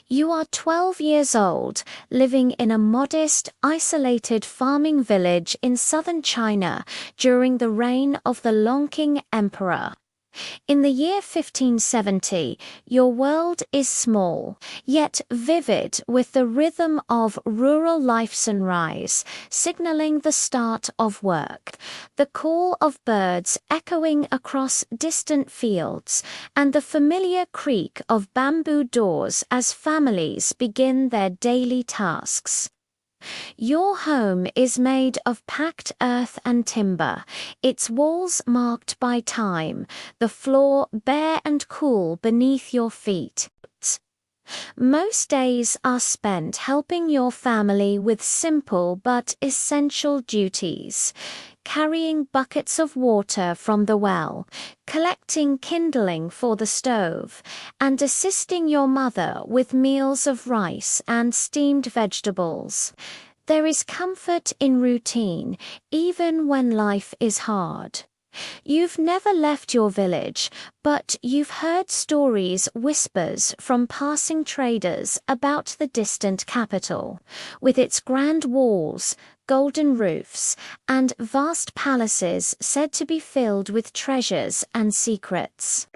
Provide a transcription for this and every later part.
You are 12 years old, living in a modest, isolated farming village in southern China during the reign of the Qing Emperor. In the year 1570, your world is small, yet vivid with the rhythm of rural life sunrise, signaling the start of work, the call of birds echoing across distant fields, and the familiar creak of bamboo doors as families begin their daily tasks. Your home is made of packed earth and timber, its walls marked by time, the floor bare and cool beneath your feet. Most days are spent helping your family with simple but essential duties, carrying buckets of water from the well, collecting kindling for the stove, and assisting your mother with meals of rice and steamed vegetables. There is comfort in routine, even when life is hard. You've never left your village, but you've heard stories, whispers from passing traders about the distant capital, with its grand walls, golden roofs, and vast palaces said to be filled with treasures and secrets.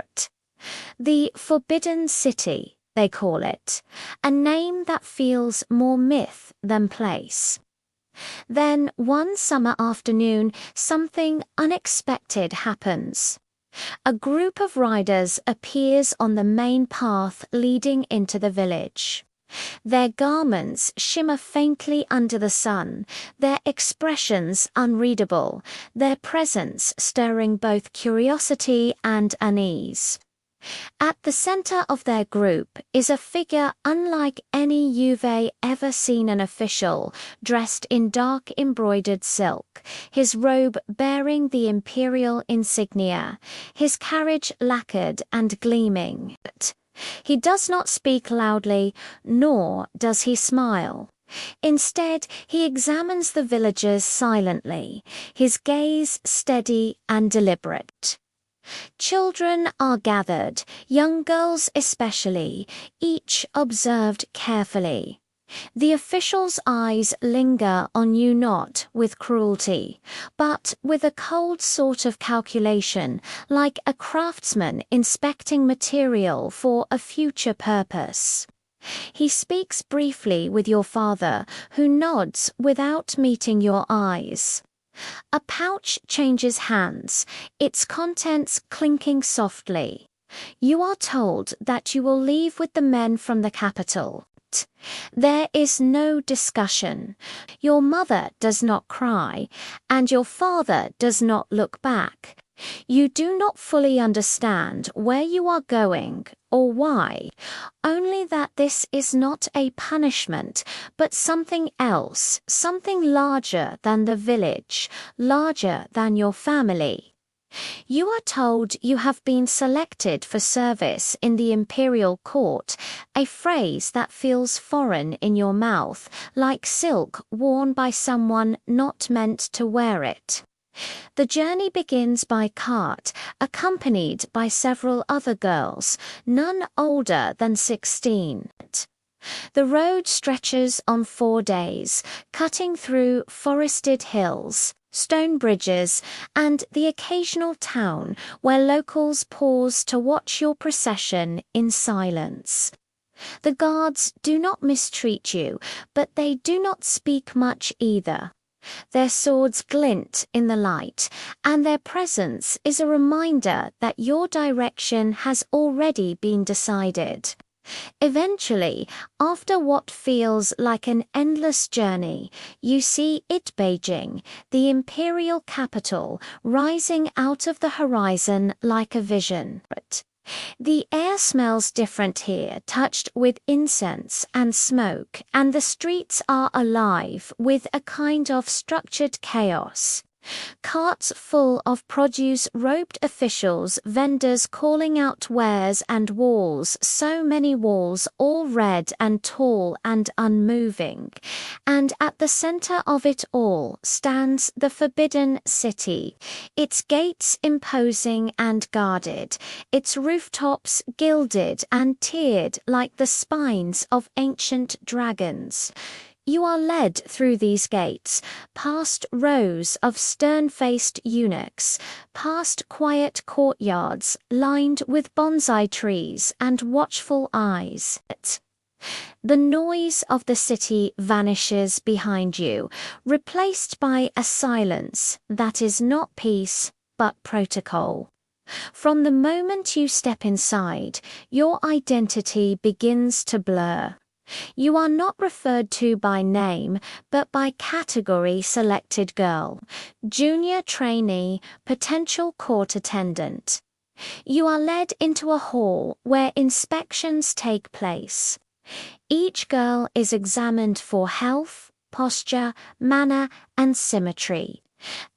The Forbidden City, they call it, a name that feels more myth than place. Then, one summer afternoon, something unexpected happens. A group of riders appears on the main path leading into the village. Their garments shimmer faintly under the sun, their expressions unreadable, their presence stirring both curiosity and unease. At the center of their group is a figure unlike any you've ever seen, an official, dressed in dark embroidered silk, his robe bearing the Imperial insignia, his carriage lacquered and gleaming. He does not speak loudly, nor does he smile. Instead, he examines the villagers silently, his gaze steady and deliberate. Children are gathered, young girls especially, each observed carefully. The official's eyes linger on you not with cruelty, but with a cold sort of calculation, like a craftsman inspecting material for a future purpose. He speaks briefly with your father, who nods without meeting your eyes. A pouch changes hands, its contents clinking softly. You are told that you will leave with the men from the capital. There is no discussion. Your mother does not cry, and your father does not look back. You do not fully understand where you are going or why, only that this is not a punishment, but something else, something larger than the village, larger than your family. You are told you have been selected for service in the Imperial court, a phrase that feels foreign in your mouth, like silk worn by someone not meant to wear it. The journey begins by cart, accompanied by several other girls, none older than 16. The road stretches on 4 days, cutting through forested hills, stone bridges, and the occasional town where locals pause to watch your procession in silence. The guards do not mistreat you, but they do not speak much either. Their swords glint in the light, and their presence is a reminder that your direction has already been decided. Eventually, after what feels like an endless journey, you see it, Beijing, the imperial capital, rising out of the horizon like a vision. The air smells different here, touched with incense and smoke, and the streets are alive with a kind of structured chaos. Carts full of produce-robed officials, vendors calling out wares, and walls, so many walls, all red and tall and unmoving. And at the center of it all stands the Forbidden City, its gates imposing and guarded, its rooftops gilded and tiered like the spines of ancient dragons. You are led through these gates, past rows of stern-faced eunuchs, past quiet courtyards lined with bonsai trees and watchful eyes. The noise of the city vanishes behind you, replaced by a silence that is not peace but protocol. From the moment you step inside, your identity begins to blur. You are not referred to by name, but by category: selected girl, junior trainee, potential court attendant. You are led into a hall where inspections take place. Each girl is examined for health, posture, manner, and symmetry.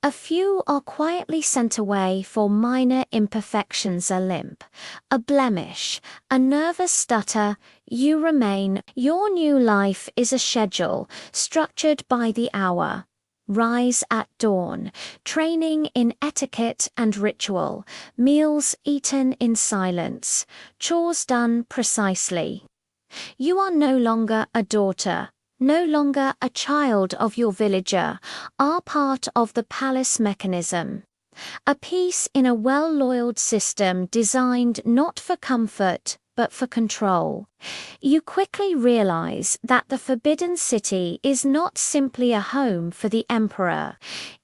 A few are quietly sent away for minor imperfections: a limp, a blemish, a nervous stutter. You remain. Your new life is a schedule, structured by the hour. Rise at dawn, training in etiquette and ritual, meals eaten in silence, chores done precisely. You are no longer a daughter, no longer a child of your villager, are part of the palace mechanism. A piece in a well-oiled system designed not for comfort, but for control. You quickly realize that the Forbidden City is not simply a home for the emperor.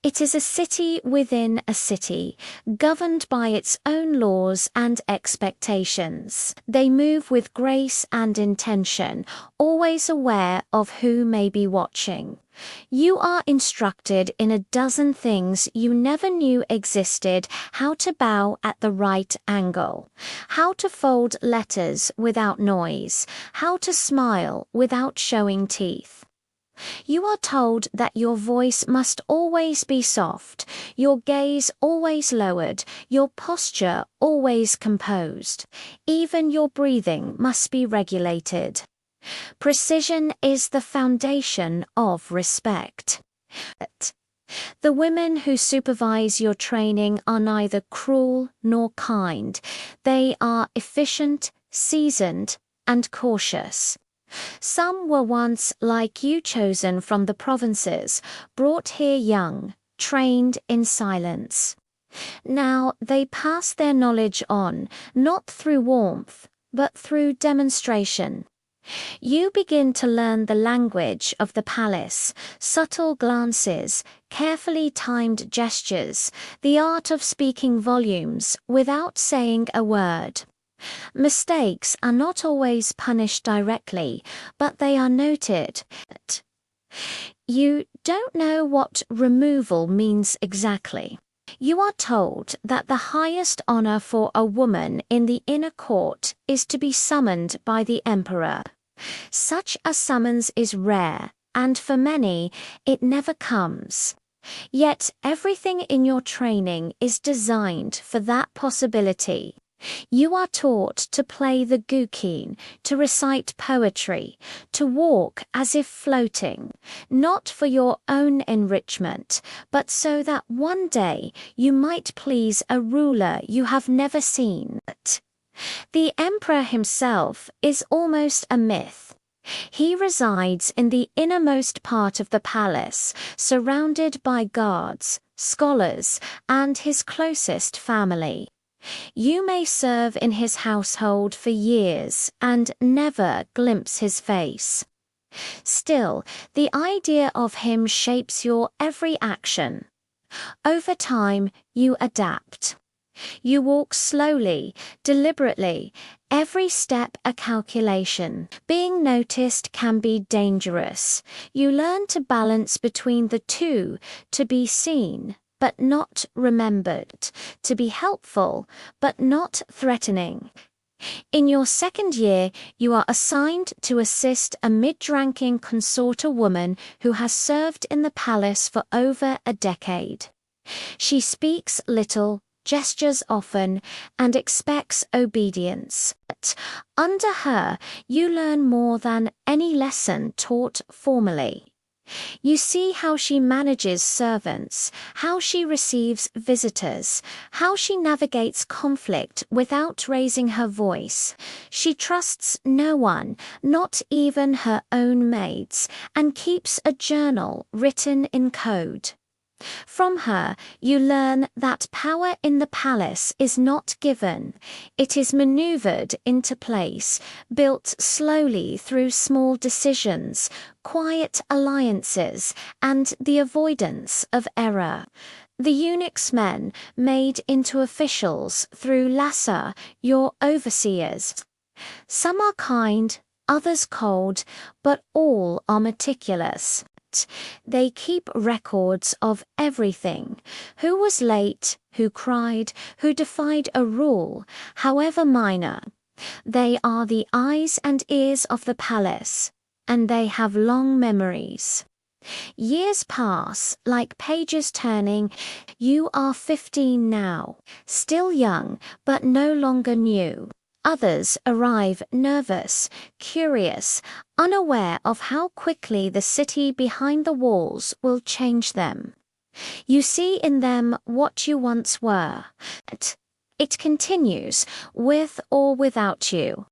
It is a city within a city, governed by its own laws and expectations. They move with grace and intention, always aware of who may be watching. You are instructed in a dozen things you never knew existed: how to bow at the right angle, how to fold letters without noise, how to smile without showing teeth. You are told that your voice must always be soft, your gaze always lowered, your posture always composed. Even your breathing must be regulated. Precision is the foundation of respect. The women who supervise your training are neither cruel nor kind. They are efficient, seasoned, and cautious. Some were once, like you, chosen from the provinces, brought here young, trained in silence. Now they pass their knowledge on, not through warmth, but through demonstration. You begin to learn the language of the palace: subtle glances, carefully timed gestures, the art of speaking volumes without saying a word. Mistakes are not always punished directly, but they are noted. You don't know what removal means exactly. You are told that the highest honor for a woman in the inner court is to be summoned by the emperor. Such a summons is rare, and for many, it never comes. Yet everything in your training is designed for that possibility. You are taught to play the guqin, to recite poetry, to walk as if floating, not for your own enrichment, but so that one day you might please a ruler you have never seen. The emperor himself is almost a myth. He resides in the innermost part of the palace, surrounded by guards, scholars, and his closest family. You may serve in his household for years and never glimpse his face. Still, the idea of him shapes your every action. Over time, you adapt. You walk slowly, deliberately, every step a calculation. Being noticed can be dangerous. You learn to balance between the two: to be seen, but not remembered; to be helpful, but not threatening. In your second year, you are assigned to assist a mid-ranking consorter woman who has served in the palace for over a decade. She speaks little, gestures often, and expects obedience. But under her, you learn more than any lesson taught formally. You see how she manages servants, how she receives visitors, how she navigates conflict without raising her voice. She trusts no one, not even her own maids, and keeps a journal written in code. From her, you learn that power in the palace is not given. It is maneuvered into place, built slowly through small decisions, quiet alliances, and the avoidance of error. The eunuch's men made into officials through Lassa, your overseers. Some are kind, others cold, but all are meticulous. They keep records of everything: who was late, who cried, who defied a rule, however minor. They are the eyes and ears of the palace, and they have long memories. Years pass, like pages turning. You are 15 now, still young, but no longer new. Others arrive nervous, curious, unaware of how quickly the city behind the walls will change them. You see in them what you once were. It continues, with or without you.